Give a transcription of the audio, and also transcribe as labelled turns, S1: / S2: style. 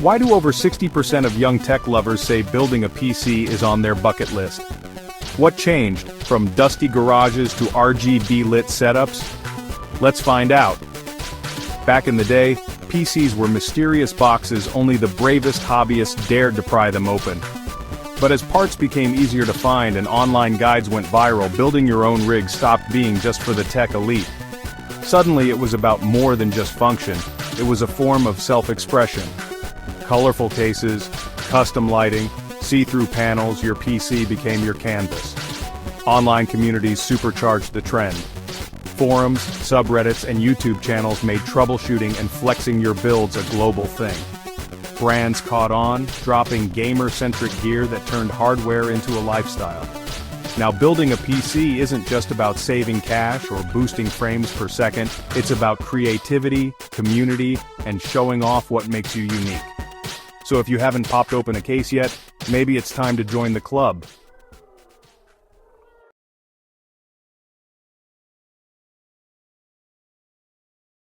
S1: Why do over 60% of young tech lovers say building a PC is on their bucket list? What changed, from dusty garages to RGB-lit setups? Let's find out. Back in the day, PCs were mysterious boxes only the bravest hobbyists dared to pry them open. But as parts became easier to find and online guides went viral, building your own rig stopped being just for the tech elite. Suddenly it was about more than just function, it was a form of self-expression. Colorful cases, custom lighting, see-through panels, your PC became your canvas. Online communities supercharged the trend. Forums, subreddits, and YouTube channels made troubleshooting and flexing your builds a global thing. Brands caught on, dropping gamer-centric gear that turned hardware into a lifestyle. Now building a PC isn't just about saving cash or boosting frames per second, it's about creativity, community, and showing off what makes you unique. So if you haven't popped open a case yet, maybe it's time to join the club.